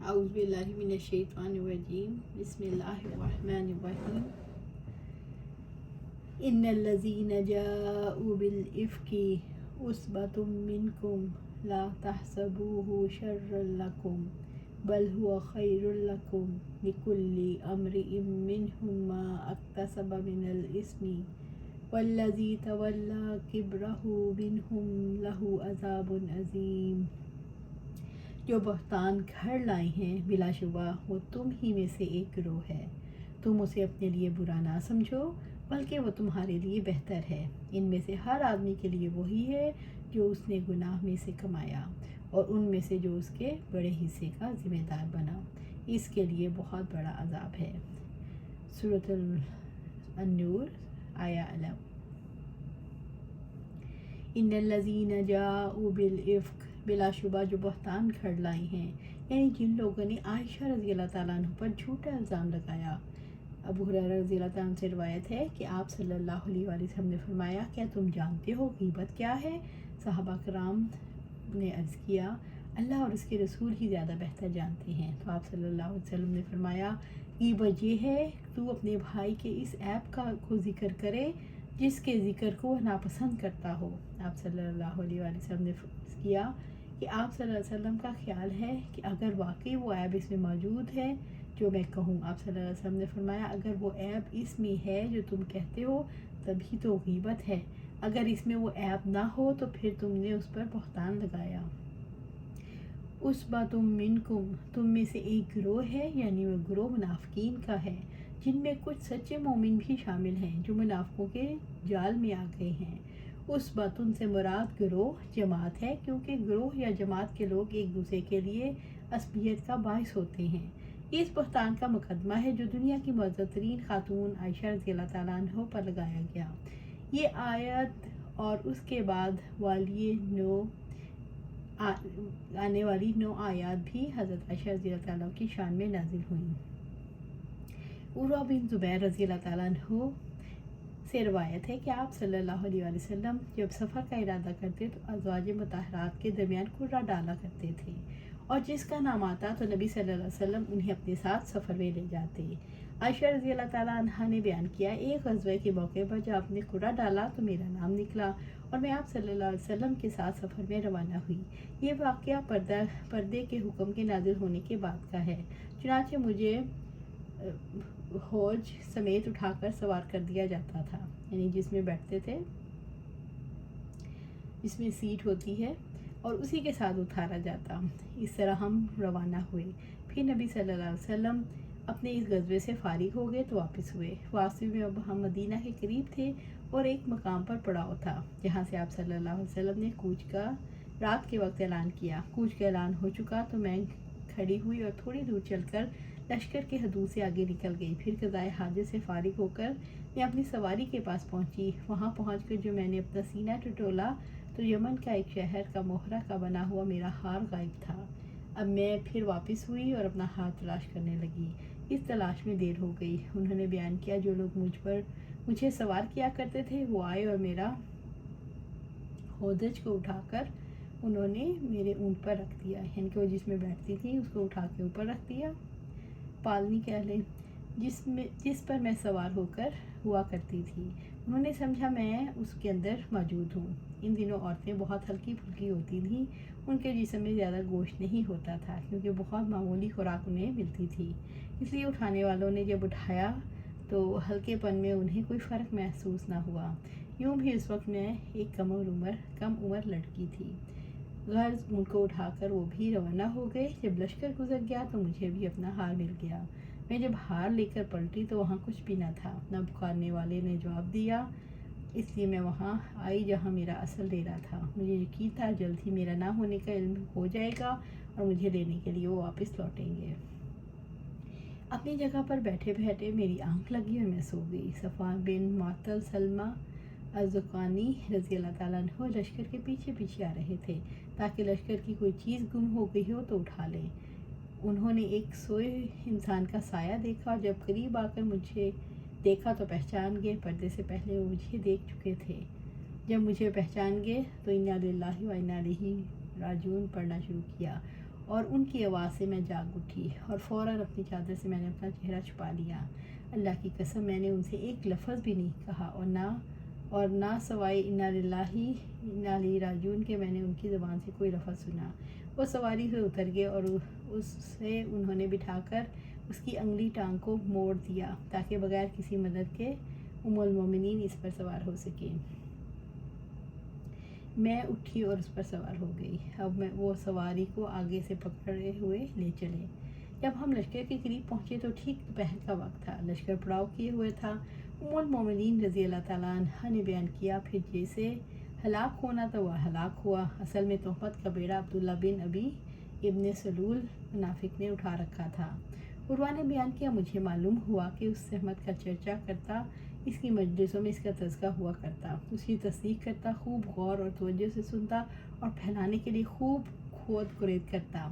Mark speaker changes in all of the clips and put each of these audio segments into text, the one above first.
Speaker 1: اعوذ باللہ من الشیطان الرجیم بسم اللہ الرحمن الرحیم ان الذین جاءوا بالافک عصبۃ منکم لا تحسبوه شرا لکم بل هو خیر لکم لکل امرئ منهم ما اکتسب من الاثم والذی تولی کبرہ منهم له عذاب عظیم۔ جو بہتان گھر لائے ہیں بلا شبہ وہ تم ہی میں سے ایک گروہ ہے، تم اسے اپنے لیے برا نہ سمجھو بلکہ وہ تمہارے لیے بہتر ہے۔ ان میں سے ہر آدمی کے لیے وہی ہے جو اس نے گناہ میں سے کمایا اور ان میں سے جو اس کے بڑے حصے کا ذمہ دار بنا، اس کے لیے بہت بڑا عذاب ہے۔ سورۃ النور آیہ 11۔ ان الذین جاءوا بالافک، بلا شبہ جو بہتان گھڑ لائے ہیں، یعنی جن لوگوں نے عائشہ رضی اللہ تعالیٰ عنہ پر جھوٹا الزام لگایا۔ ابو ہریرہ رضی اللہ تعالیٰ عنہ سے روایت ہے کہ آپ صلی اللہ علیہ وآلہ وسلم نے فرمایا، کیا تم جانتے ہو غیبت کیا ہے؟ صحابہ کرام نے عرض کیا، اللہ اور اس کے رسول ہی زیادہ بہتر جانتے ہیں۔ تو آپ صلی اللہ علیہ وسلم نے فرمایا، غیبت یہ ہے تو اپنے بھائی کے اس عیب کو ذکر کرے جس کے ذکر کو وہ ناپسند کرتا ہو۔ آپ صلی اللہ علیہ وآلہ وسلم نے کیا کہ آپ صلی اللہ علیہ وسلم کا خیال ہے کہ اگر واقعی وہ عیب اس میں موجود ہے جو میں کہوں، آپ صلی اللہ علیہ وسلم نے فرمایا، اگر وہ عیب اس میں ہے جو تم کہتے ہو تبھی تو غیبت ہے، اگر اس میں وہ عیب نہ ہو تو پھر تم نے اس پر بہتان لگایا۔ عصبۃ منکم، تم میں سے ایک گروہ ہے، یعنی وہ گروہ منافقین کا ہے، جن میں کچھ سچے مومن بھی شامل ہیں جو منافقوں کے جال میں آ گئے ہیں۔ عصبۃ سے مراد گروہ جماعت ہے، کیونکہ گروہ یا جماعت کے لوگ ایک دوسرے کے لیے عصبیت کا باعث ہوتے ہیں۔ یہ اس بہتان کا مقدمہ ہے جو دنیا کی معزز ترین خاتون عائشہ رضی اللہ تعالیٰ عنہ پر لگایا گیا۔ یہ آیت اور اس کے بعد آنے والی 9 آیات بھی حضرت عائشہ رضی اللہ تعالیٰ کی شان میں نازل ہوئیں۔ عروہ بن زبیر رضی اللہ تعالیٰ عنہ سے روایت ہے کہ آپ صلی اللہ علیہ وآلہ وسلم جب سفر کا ارادہ کرتے تو ازواج مطہرات کے درمیان قرہ ڈالا کرتے تھے، اور جس کا نام آتا تو نبی صلی اللہ علیہ وسلم انہیں اپنے ساتھ سفر میں لے جاتے۔ عائشہ رضی اللہ تعالیٰ عنہا نے بیان کیا، ایک غزوہ کے موقع پر جب آپ نے قرہ ڈالا تو میرا نام نکلا اور میں آپ صلی اللہ علیہ وسلم کے ساتھ سفر میں روانہ ہوئی۔ یہ واقعہ پردے کے حکم کے نازل ہونے کے بعد کا ہے، چنانچہ مجھے حوض سمیت اٹھا کر سوار کر دیا جاتا تھا، یعنی جس میں بیٹھتے تھے، جس میں سیٹ ہوتی ہے، اور اسی کے ساتھ اتارا جاتا۔ اس طرح ہم روانہ ہوئے۔ پھر نبی صلی اللہ علیہ وسلم اپنے اس غزوے سے فارغ ہو گئے تو واپس ہوئے۔ واپسی میں اب ہم مدینہ کے قریب تھے اور ایک مقام پر پڑاؤ تھا جہاں سے آپ صلی اللہ علیہ وسلم نے کوچ کا رات کے وقت اعلان کیا۔ کوچ کا اعلان ہو چکا تو میں کھڑی ہوئی اور تھوڑی دور چل کر لشکر کے حدود سے آگے نکل گئی۔ پھر قضائے حاجت سے فارغ ہو کر میں اپنی سواری کے پاس پہنچی۔ وہاں پہنچ کر جو میں نے اپنا سینہ ٹٹولا تو یمن کا ایک شہر کا مہرہ کا بنا ہوا میرا ہار غائب تھا۔ اب میں پھر واپس ہوئی اور اپنا ہار تلاش کرنے لگی۔ اس تلاش میں دیر ہو گئی۔ انہوں نے بیان کیا، جو لوگ مجھے سوار کیا کرتے تھے وہ آئے اور میرا ہودج کو اٹھا کر انہوں نے میرے اونٹ پر رکھ دیا، یعنی کہ وہ جس میں بیٹھتی تھی اس کو اٹھا کے اوپر رکھ دیا، پالنی کہہ لیں، جس پر میں سوار ہو کر ہوا کرتی تھی۔ انہوں نے سمجھا میں اس کے اندر موجود ہوں۔ ان دنوں عورتیں بہت ہلکی پھلکی ہوتی تھیں، ان کے جسم میں زیادہ گوشت نہیں ہوتا تھا کیونکہ بہت معمولی خوراک انہیں ملتی تھی، اس لیے اٹھانے والوں نے جب اٹھایا تو ہلکے پن میں انہیں کوئی فرق محسوس نہ ہوا۔ یوں بھی اس وقت میں ایک کم عمر لڑکی تھی۔ غرض ان کو اٹھا کر وہ بھی روانہ ہو گئے۔ جب لشکر گزر گیا تو مجھے بھی اپنا ہار مل گیا۔ میں جب ہار لے کر پلٹی تو وہاں کچھ بھی نہ تھا، نہ پکارنے والے نے جواب دیا، اس لیے میں وہاں آئی جہاں میرا اصل ڈیرا تھا۔ مجھے یقین تھا جلد ہی میرا نہ ہونے کا علم ہو جائے گا اور مجھے لینے کے لیے وہ واپس لوٹیں گے۔ اپنی جگہ پر بیٹھے بیٹھے میری آنکھ لگی اور میں سو گئی۔ صفوان بن معطل سلمہ الزکوانی رضی اللہ تعالیٰ عنہ لشکر کے پیچھے پیچھے آ رہے تھے تاکہ لشکر کی کوئی چیز گم ہو گئی ہو تو اٹھا لیں۔ انہوں نے ایک سوئے انسان کا سایہ دیکھا اور جب قریب آ کر مجھے دیکھا تو پہچان گئے۔ پردے سے پہلے وہ مجھے دیکھ چکے تھے۔ جب مجھے پہچان گئے تو انا للہ و انا الیہ راجعون پڑھنا شروع کیا اور ان کی آواز سے میں جاگ اٹھی اور فوراً اپنی چادر سے میں نے اپنا چہرہ چھپا لیا۔ اللہ کی قسم میں نے ان سے ایک لفظ بھی نہیں کہا اور نہ سوائے انا للہ انا الیہ راجعون کہ میں نے ان کی زبان سے کوئی لفظ سنا۔ وہ سواری سے اتر گئے اور اس سے انہوں نے بٹھا کر اس کی انگلی ٹانگ کو موڑ دیا تاکہ بغیر کسی مدد کے ام المومنین اس پر سوار ہو سکے۔ میں اٹھی اور اس پر سوار ہو گئی۔ اب وہ سواری کو آگے سے پکڑے ہوئے لے چلے۔ جب ہم لشکر کے قریب پہنچے تو ٹھیک دوپہر کا وقت تھا۔ لشکر پڑاؤ کیے ہوئے تھا۔ ام المومنین رضی اللہ تعالیٰ عنہا نے بیان کیا، پھر جیسے ہلاک ہونا تھا وہ ہلاک ہوا۔ اصل میں تہمت کا بیڑا عبداللہ بن ابی ابن سلول منافق نے اٹھا رکھا تھا۔ عروہ نے بیان کیا، مجھے معلوم ہوا کہ اس تہمت کا چرچا کرتا، اس کی مجلسوں میں اس کا تذکرہ ہوا کرتا، اس کی تصدیق کرتا، خوب غور اور توجہ سے سنتا اور پھیلانے کے لیے خوب کھود کرید کرتا۔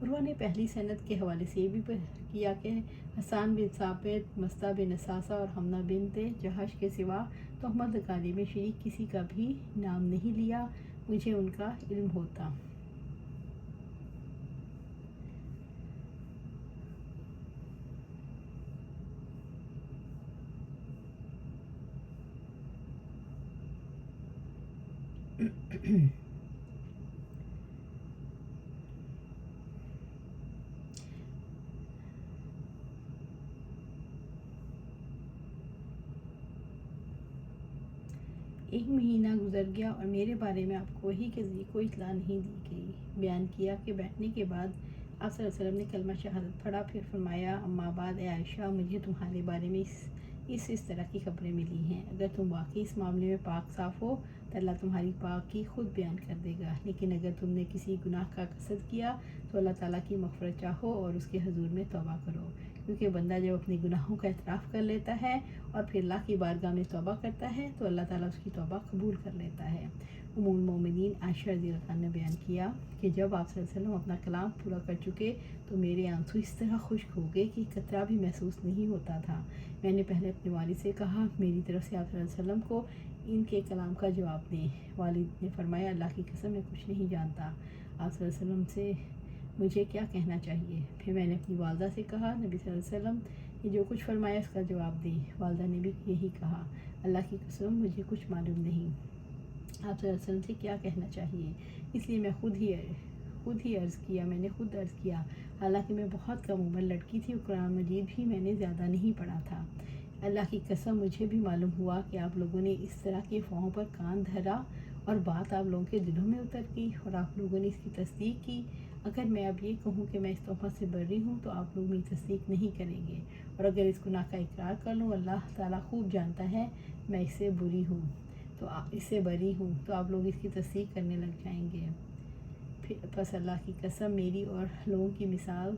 Speaker 1: عروہ نے پہلی سند کے حوالے سے یہ بھی کیا کہ حسان بن ثابت، مصطح بن اساسہ اور حمنہ بنت جہش کے سوا تہمت لگانے میں شریک کسی کا بھی نام نہیں لیا، مجھے ان کا علم ہوتا۔ ایک مہینہ گزر گیا اور میرے بارے میں آپ کو وحی کے ذریعے کوئی اطلاع نہیں دی گئی۔ بیان کیا کہ بیٹھنے کے بعد آپ صلی اللہ علیہ وسلم نے کلمہ شہادت پڑھا، پھر فرمایا، اما بعد اے عائشہ، مجھے تمہارے بارے میں اس طرح کی خبریں ملی ہیں۔ اگر تم واقعی اس معاملے میں پاک صاف ہو تو اللہ تمہاری پاکی خود بیان کر دے گا، لیکن اگر تم نے کسی گناہ کا قصد کیا تو اللہ تعالیٰ کی مغفرت چاہو اور اس کے حضور میں توبہ کرو، کیونکہ بندہ جب اپنے گناہوں کا اعتراف کر لیتا ہے اور پھر اللہ کی بارگاہ میں توبہ کرتا ہے تو اللہ تعالیٰ اس کی توبہ قبول کر لیتا ہے۔ ام المومنین عائشہ رضی اللہ عنہا نے بیان کیا کہ جب آپ صلی اللہ علیہ وسلم اپنا کلام پورا کر چکے تو میرے آنسو اس طرح خشک ہو گئے کہ قطرہ بھی محسوس نہیں ہوتا تھا۔ میں نے پہلے اپنے والد سے کہا، میری طرف سے آپ صلی اللہ علیہ وسلم کو ان کے کلام کا جواب دیں۔ والد نے فرمایا، اللہ کی قسم میں کچھ نہیں جانتا، آپ صلی اللہ علیہ وسلم سے مجھے کیا کہنا چاہیے۔ پھر میں نے اپنی والدہ سے کہا، نبی صلی اللہ علیہ وسلم نے جو کچھ فرمایا اس کا جواب دیں۔ والدہ نے بھی یہی کہا، اللہ کی قسم مجھے کچھ معلوم نہیں، آپ صلی اللہ علیہ وسلم سے کیا کہنا چاہیے۔ اس لیے میں خود ہی عرض کیا، حالانکہ میں بہت کم عمر لڑکی تھی اور قرآن مجید بھی میں نے زیادہ نہیں پڑھا تھا۔ اللہ کی قسم مجھے بھی معلوم ہوا کہ آپ لوگوں نے اس طرح کے افواہوں پر کان دھرا اور بات آپ لوگوں کے دلوں میں اتر گئی اور آپ لوگوں نے اس کی تصدیق کی۔ اگر میں اب یہ کہوں کہ میں اس تہمت سے بری ہوں تو آپ لوگ میری تصدیق نہیں کریں گے، اور اگر اس گناہ کا اقرار کر لوں، اللہ تعالیٰ خوب جانتا ہے میں اس سے بری ہوں تو آپ لوگ اس کی تصدیق کرنے لگ جائیں گے۔ پس اللہ کی قسم میری اور لوگوں کی مثال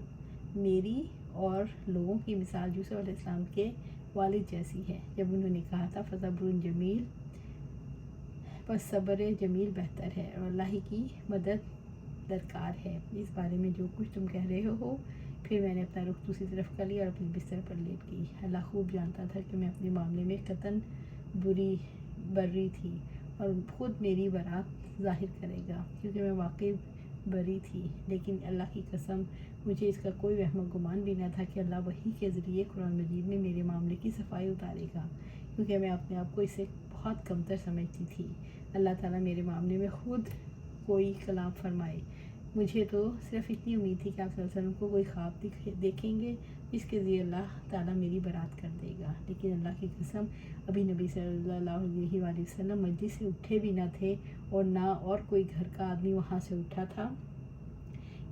Speaker 1: یوسف علیہ السلام کے والد جیسی ہے، جب انہوں نے کہا تھا فصبر جمیل، پس صبر جمیل بہتر ہے اور اللہ ہی کی مدد درکار ہے۔ اس بارے میں جو کچھ تم کہہ رہے ہو۔ پھر میں نے اپنا رخ دوسری طرف کر لیا اور اپنے بستر پر لیٹ گئی۔ اللہ خوب جانتا تھا کہ میں اپنے معاملے میں قطعاً بری تھی اور خود میری برات ظاہر کرے گا، کیونکہ میں واقعی بری تھی، لیکن اللہ کی قسم مجھے اس کا کوئی وہم و گمان بھی نہ تھا کہ اللہ وحی کے ذریعے قرآن مجید میں میرے معاملے کی صفائی اتارے گا، کیونکہ میں اپنے آپ کو اس سے بہت کمتر سمجھتی تھی۔ اللہ تعالیٰ میرے معاملے میں خود کوئی کلام فرمائے۔ مجھے تو صرف اتنی امید تھی کہ آپ صلی اللہ علیہ وسلم کو کوئی خواب دیکھیں گے جس کے ذریعے اللہ تعالیٰ میری برات کر دے گا، لیکن اللہ کی قسم ابھی نبی صلی اللہ علیہ وآلہ وسلم مجلس سے اٹھے بھی نہ تھے اور کوئی گھر کا آدمی وہاں سے اٹھا تھا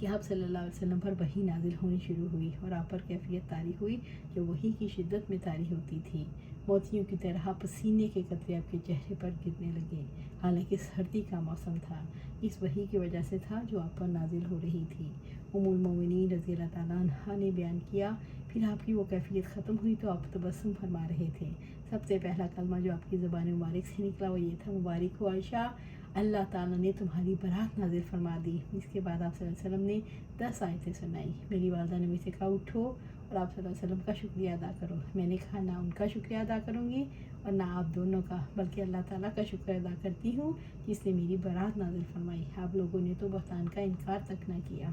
Speaker 1: کہ آپ صلی اللہ علیہ وسلم پر وحی نازل ہونی شروع ہوئی اور آپ پر کیفیت طاری ہوئی جو وحی کی شدت میں طاری ہوتی تھی۔ موتیوں کی طرح پسینے کے قطرے آپ کے چہرے پر گرنے لگے، حالانکہ سردی کا موسم تھا۔ اس وحی کی وجہ سے تھا جو آپ پر نازل ہو رہی تھی۔ ام المومنین رضی اللہ تعالیٰ عنہا نے بیان کیا، پھر آپ کی وہ کیفیت ختم ہوئی تو آپ تبسم فرما رہے تھے۔ سب سے پہلا کلمہ جو آپ کی زبان مبارک سے نکلا وہ یہ تھا، مبارک ہو عائشہ، اللہ تعالیٰ نے تمہاری برات نازل فرما دی۔ اس کے بعد آپ صلی اللہ علیہ وسلم نے 10 آیتیں سنائی۔ میری والدہ نے مجھ سے کہا، اٹھو اور آپ صلی اللہ علیہ وسلم کا شکریہ ادا کرو۔ میں نے کہا، نہ ان کا شکریہ ادا کروں گی اور نہ آپ دونوں کا، بلکہ اللہ تعالیٰ کا شکر ادا کرتی ہوں جس نے میری برات نازل فرمائی۔ آپ لوگوں نے تو بہتان کا انکار تک نہ کیا۔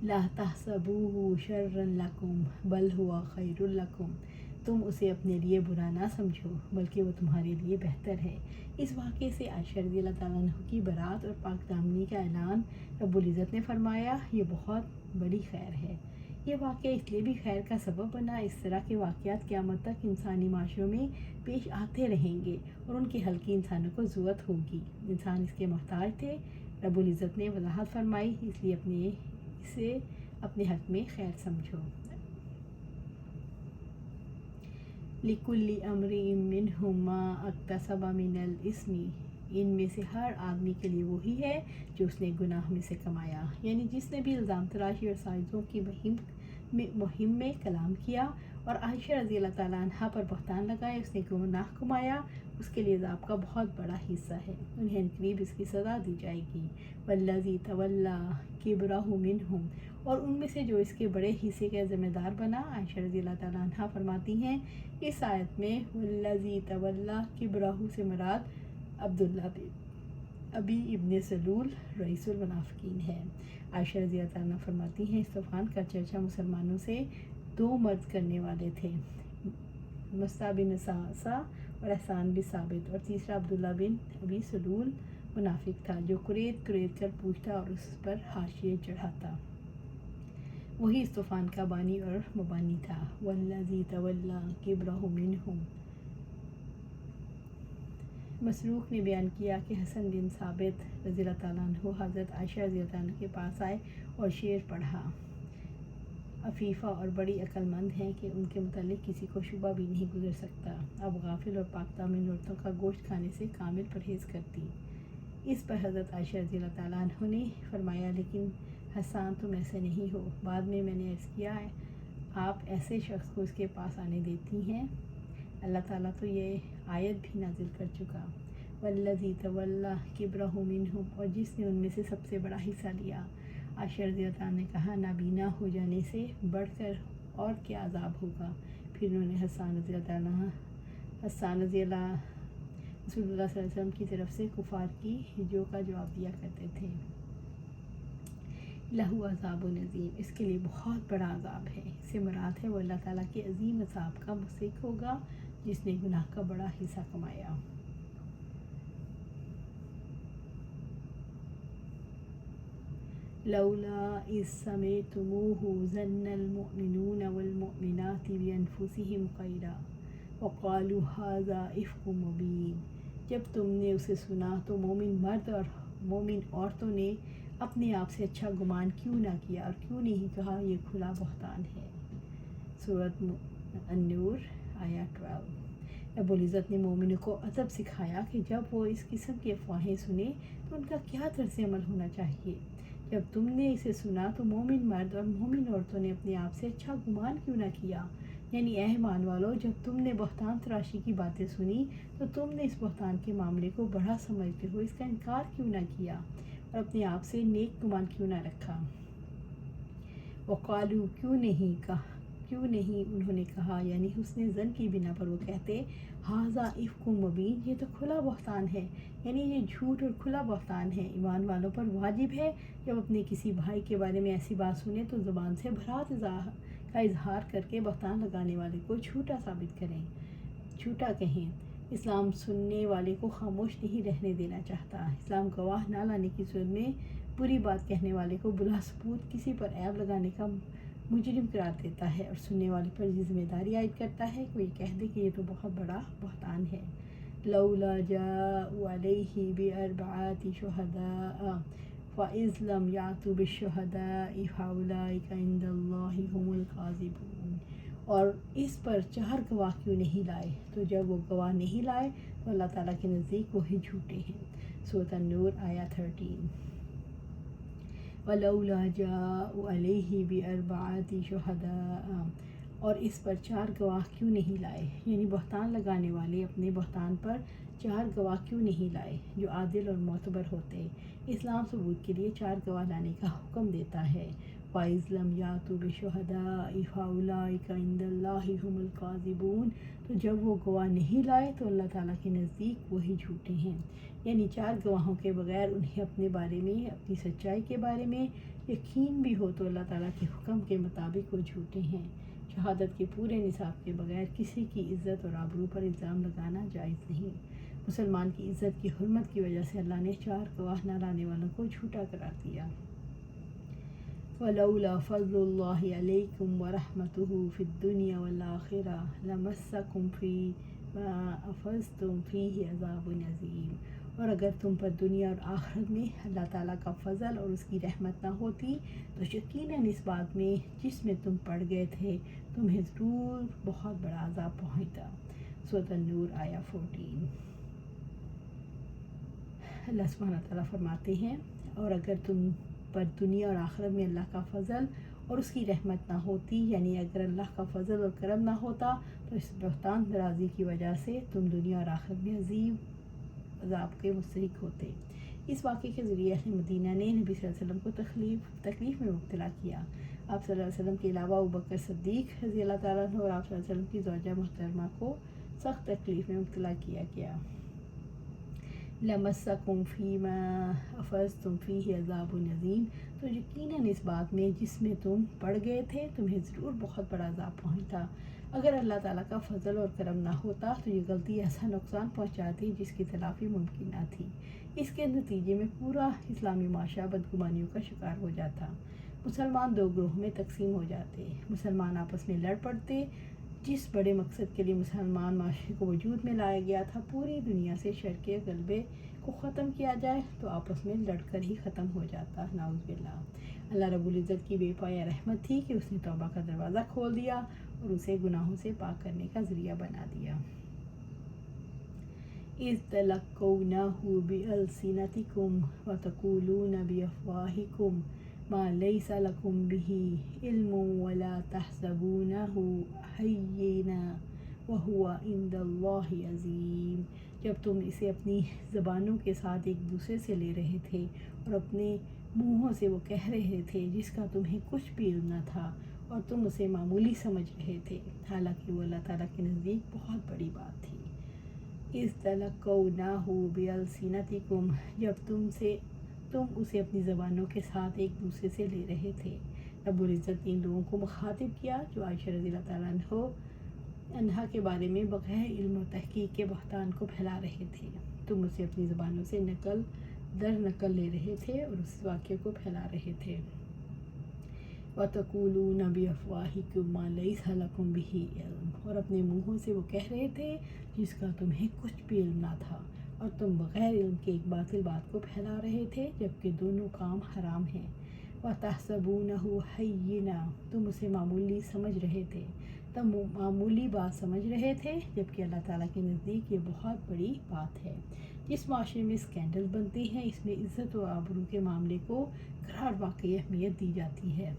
Speaker 1: لا تحسبوه شرا لکم بل ہوا خیر لکم، تم اسے اپنے لیے برا نہ سمجھو بلکہ وہ تمہارے لیے بہتر ہے۔ اس واقعے سے عائشہ رضی اللہ تعالیٰ عنہ کی برات اور پاک دامنی کا اعلان رب العزت نے فرمایا، یہ بہت بڑی خیر ہے۔ یہ واقعہ اس لیے بھی خیر کا سبب بنا، اس طرح کے واقعات قیامت تک انسانی معاشروں میں پیش آتے رہیں گے اور ان کے حل کی انسانوں کو ضرورت ہوگی۔ انسان اس کے محتاج تھے۔ رب العزت نے وضاحت فرمائی، اس لیے اسے اپنے حق میں خیر سمجھو۔ لِكُلِّ امْرِئٍ مِّنْهُم مَّا اكْتَسَبَ مِنَ الْإِثْمِ، ان میں سے ہر آدمی کے لیے وہی ہے جو اس نے گناہ میں سے کمایا، یعنی جس نے بھی الزام تراشی اور سازشوں کی مہم میں کلام کیا اور عائشہ رضی اللہ تعالیٰ عنہا پر بہتان لگائے، اس نے گناہ کمایا، اس کے لیے عذاب کا بہت بڑا حصہ ہے، انہیں عنقریب اس کی سزا دی جائے گی۔ وَالَّذِي تَوَلَّىٰ كِبْرَهُ مِنْهُمْ، اور ان میں سے جو اس کے بڑے حصے کا ذمہ دار بنا۔ عائشہ رضی اللہ تعالیٰ عنہا فرماتی ہیں، اس آیت میں وَالَّذِي تَوَلَّىٰ كِبْرَهُ سے مراد عبداللہ بن ابی ابن سلول رئیس المنافقین ہے۔ عائشہ رضی اللہ تعالیٰ عنہ فرماتی ہیں، اس طوفان کا چرچا مسلمانوں سے دو مرد کرنے والے تھے، مصعب بن صعصع اور احسان بن ثابت، اور تیسرا عبداللہ بن ابی سلول منافق تھا جو کریت کر پوچھتا اور اس پر حاشیے چڑھاتا۔ وہی اس طوفان کا بانی اور مبانی تھا۔ وَالَّذِي تَوَلَّىٰ كِبْرَهُ مِنْهُمْ، مسروق نے بیان کیا کہ حسن بن ثابت رضی اللہ تعالیٰ عنہ حضرت عائشہ رضی اللہ تعالیٰ عنہ کے پاس آئے اور شعر پڑھا۔ عفیفہ اور بڑی عقل مند ہیں کہ ان کے متعلق کسی کو شبہ بھی نہیں گزر سکتا، اب غافل اور پاک دامن عورتوں کا گوشت کھانے سے کامل پرہیز کرتی۔ اس پر حضرت عائشہ رضی اللہ تعالیٰ عنہ نے فرمایا، لیکن حسان تم ایسے نہیں ہو۔ بعد میں نے عرض کیا، آپ ایسے شخص کو اس کے پاس آنے دیتی ہیں؟ اللہ تعالیٰ تو یہ آیت بھی نازل کر چکا، وَالَّذِي تَوَلَّىٰ كِبْرَهُ مِنْهُمْ، اور جس نے ان میں سے سب سے بڑا حصہ لیا۔ عائشہ رضی اللہ تعالیٰ نے کہا، نابینا ہو جانے سے بڑھ کر اور کیا عذاب ہوگا؟ پھر انہوں نے حسان رضی اللہ رسول اللہ صلی اللہ علیہ وسلم کی طرف سے کفار کی ہجوں کا جواب دیا کرتے تھے۔ لہو عذاب عظیم، اس کے لیے بہت بڑا عذاب ہے۔ اس سے مراد ہے وہ اللہ تعالیٰ کے عظیم عذاب کا مستحق ہوگا جس نے گناہ کا بڑا حصہ کمایا۔ لولا اذ سمعتموہ ظن المؤمنون والمؤمنات بانفسہم خیرا وقالوا ھذا افک مبین، جب تم نے اسے سنا تو مومن مرد اور مومن عورتوں نے اپنے آپ سے اچھا گمان کیوں نہ کیا اور کیوں نہیں کہا یہ کھلا بہتان ہے۔ سورۃ النور آیت 12۔ رب العزت نے مومنوں کو ادب سکھایا کہ جب وہ اس قسم کی افواہیں سنیں تو ان کا کیا طرز عمل ہونا چاہیے۔ جب تم نے اسے سنا تو مومن مرد اور مومن عورتوں نے اپنے آپ سے اچھا گمان کیوں نہ کیا، یعنی اے ایمان والو، جب تم نے بہتان تراشی کی باتیں سنی تو تم نے اس بہتان کے معاملے کو بڑا سمجھتے ہو اس کا انکار کیوں نہ کیا اور اپنے آپ سے نیک گمان کیوں نہ رکھا۔ وقالو، کیوں نہیں انہوں نے کہا، یعنی حسن ظن کی بنا پر وہ کہتے، ھذا افک مبین، یہ تو کھلا بہتان ہے، یعنی یہ جھوٹ اور کھلا بہتان ہے۔ ایمان والوں پر واجب ہے جب اپنے کسی بھائی کے بارے میں ایسی بات سنیں تو زبان سے برات کا اظہار کر کے بہتان لگانے والے کو جھوٹا ثابت کریں، جھوٹا کہیں۔ اسلام سننے والے کو خاموش نہیں رہنے دینا چاہتا۔ اسلام گواہ نہ لانے کی صورت میں بری بات کہنے والے کو بلا ثبوت کسی پر عیب لگانے کا مجرم قرار دیتا ہے اور سننے والے پر یہ ذمہ داری عائد کرتا ہے کہ وہ یہ کہہ دے کہ یہ تو بہت بڑا بہتان ہے۔ لولا جاءوا علیہ باربعۃ شہداء فاذ لم یأتوا بالشہداء فاولئک عند اللہ ھم الکاذبون، اور اس پر 4 گواہ کیوں نہیں لائے، تو جب وہ گواہ نہیں لائے تو اللہ تعالیٰ کے نزدیک وہی جھوٹے ہیں۔ سورۃ النور آیت 13۔ وَلَوْلَا جَاءُوا عَلَيْهِ بِأَرْبَعَةِ شُهَدَاءَ، اور اس پر 4 گواہ کیوں نہیں لائے، یعنی بہتان لگانے والے اپنے بہتان پر 4 گواہ کیوں نہیں لائے جو عادل اور معتبر ہوتے۔ اسلام ثبوت کے لیے 4 گواہ لانے کا حکم دیتا ہے۔ فَإِذْ لَمْ يَأْتُوا بِالشُّهَدَاءِ فَأُولَئِكَ عِندَ اللَّهِ هُمُ الْكَاذِبُونَ، تو جب وہ گواہ نہیں لائے تو اللہ تعالیٰ کے نزدیک وہی جھوٹے ہیں، یعنی 4 گواہوں کے بغیر انہیں اپنے بارے میں، اپنی سچائی کے بارے میں یقین بھی ہو تو اللہ تعالیٰ کے حکم کے مطابق وہ جھوٹے ہیں۔ شہادت کے پورے نصاب کے بغیر کسی کی عزت اور آبرو پر الزام لگانا جائز نہیں۔ مسلمان کی عزت کی حرمت کی وجہ سے اللہ نے 4 گواہ نہ لانے والوں کو جھوٹا قرار دیا۔ وَلَوْلَا فَضْلُ اللَّهِ عَلَيْكُمْ وَرَحْمَتُهُ فِي الدُّنْيَا وَالْآخِرَةِ لَمَسَّكُمْ فِي مَا أَفَضْتُمْ فِيهِ عَذَابٌ عَظِيمٌ۔ اور اگر تم پر دنیا اور آخرت میں اللہ تعالیٰ کا فضل اور اس کی رحمت نہ ہوتی تو یقیناً اس بات میں جس میں تم پڑ گئے تھے تمہیں ضرور بہت بڑا عذاب پہنچتا۔ سورۃ النور آیا 14۔ اللہ سبحانہ تعالیٰ فرماتے ہیں اور اگر تم پر دنیا اور آخرت میں اللہ کا فضل اور اس کی رحمت نہ ہوتی، یعنی اگر اللہ کا فضل اور کرم نہ ہوتا تو اس بہتان درازی کی وجہ سے تم دنیا اور آخرت میں عظیم عذاب کے مستحق ہوتے۔ اس واقعے کے ذریعے اہل مدینہ نے نبی صلی اللہ علیہ وسلم کو تکلیف میں مبتلا کیا۔ آپ صلی اللہ علیہ وسلم کے علاوہ ابوبکر صدیق رضی اللہ تعالیٰ عنہ اور آپ صلی اللہ علیہ وسلم کی زوجہ محترمہ کو سخت تکلیف میں مبتلا کیا گیا۔ لَمَسَّكُمْ فِي مَا أَفَضْتُمْ فِيهِ عَذَابٌ عَظِيمٌ، تو یقیناً اس بات میں جس میں تم پڑ گئے تھے تمہیں ضرور بہت بڑا عذاب پہنچتا۔ اگر اللہ تعالیٰ کا فضل اور کرم نہ ہوتا تو یہ غلطی ایسا نقصان پہنچاتی جس کی تلافی ممکن نہ تھی۔ اس کے نتیجے میں پورا اسلامی معاشرہ بدگمانیوں کا شکار ہو جاتا، مسلمان 2 گروہوں میں تقسیم ہو جاتے، مسلمان آپس میں لڑ پڑتے۔ جس بڑے مقصد کے لیے مسلمان معاشرے کو وجود میں لایا گیا تھا، پوری دنیا سے شر کے غلبے کو ختم کیا جائے، تو آپس میں لڑ کر ہی ختم ہو جاتا۔ نعوذ باللہ۔ اللہ رب العزت کی بے پایا رحمت تھی کہ اس نے توبہ کا دروازہ کھول دیا اور اسے گناہوں سے پاک کرنے کا ذریعہ بنا دیا۔ اِذْ تَلَقَّوْنَهُ بِأَلْسِنَتِكُمْ وَتَقُولُونَ بِأَفْوَاهِكُمْ مَا لَيْسَ لَكُمْ بِهِ عِلْمٌ وَلَا تَحْسَبُونَهُ هَيِّنًا وَهُوَ عِندَ اللَّهِ عَظِيمٌ۔ جب تم اسے اپنی زبانوں کے ساتھ ایک دوسرے سے لے رہے تھے اور اپنے منہوں سے وہ کہہ رہے تھے جس کا تمہیں کچھ بھی علم نہ تھا اور تم اسے معمولی سمجھ رہے تھے، حالانکہ وہ اللہ تعالیٰ کے نزدیک بہت بڑی بات تھی۔ اِذْ تَلَقَّوْنَهُ بِأَلْسِنَتِكُمْ، جب تم اسے اپنی زبانوں کے ساتھ ایک دوسرے سے لے رہے تھے۔ رب العزت نے ان لوگوں کو مخاطب کیا جو عائشہ رضی اللہ تعالیٰ عنہا کے بارے میں بغیر علم و تحقیق کے بہتان کو پھیلا رہے تھے۔ تم اسے اپنی زبانوں سے نقل در نقل لے رہے تھے اور اس واقعے کو پھیلا رہے تھے۔ وَتَقُولُونَ بِأَفْوَاهِكُمْ مَا لَيْسَ لَكُمْ بِهِ عِلْمٌ، اور اپنے منہوں سے وہ کہہ رہے تھے جس کا تمہیں کچھ بھی علم نہ تھا، اور تم بغیر علم کے ایک باطل بات کو پھیلا رہے تھے جبکہ دونوں کام حرام ہیں۔ وَتَحْسَبُونَهُ هَيِّنًا، تم اسے معمولی سمجھ رہے تھے، تم معمولی بات سمجھ رہے تھے جبکہ اللہ تعالیٰ کے نزدیک یہ بہت بڑی بات ہے۔ جس معاشرے میں اسکینڈل بنتے ہیں اس میں عزت و آبرو کے معاملے کو قرار واقعی اہمیت دی جاتی ہے،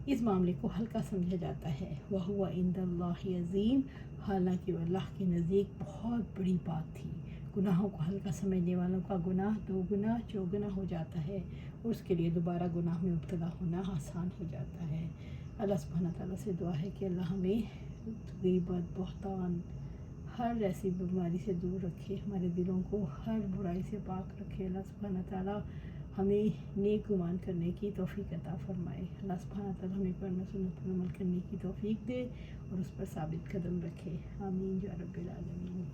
Speaker 1: اس معاملے کو ہلکا سمجھا جاتا ہے۔ وَهُوَ عِندَ اللَّهِ عَظِيمٌ، حالانکہ وہ اللہ کے نزدیک بہت بڑی بات تھی۔ گناہوں کو ہلکا سمجھنے والوں کا گناہ 2 گنا 4 گنا ہو جاتا ہے اور اس کے لیے دوبارہ گناہ میں مبتلا ہونا آسان ہو جاتا ہے۔ اللہ سبحانہ تعالیٰ سے دعا ہے کہ اللہ ہمیں غیبت، بہتان، ہر ایسی بیماری سے دور رکھے، ہمارے دلوں کو ہر برائی سے پاک رکھے۔ اللہ سبحانہ تعالیٰ ہمیں نیک گمان کرنے کی توفیق عطا فرمائے۔ اللہ سبحانہ تعالیٰ ہمیں قرآن و سنت پر عمل کرنے کی توفیق دے اور اس پر ثابت قدم رکھے۔ آمین یا رب العالمین۔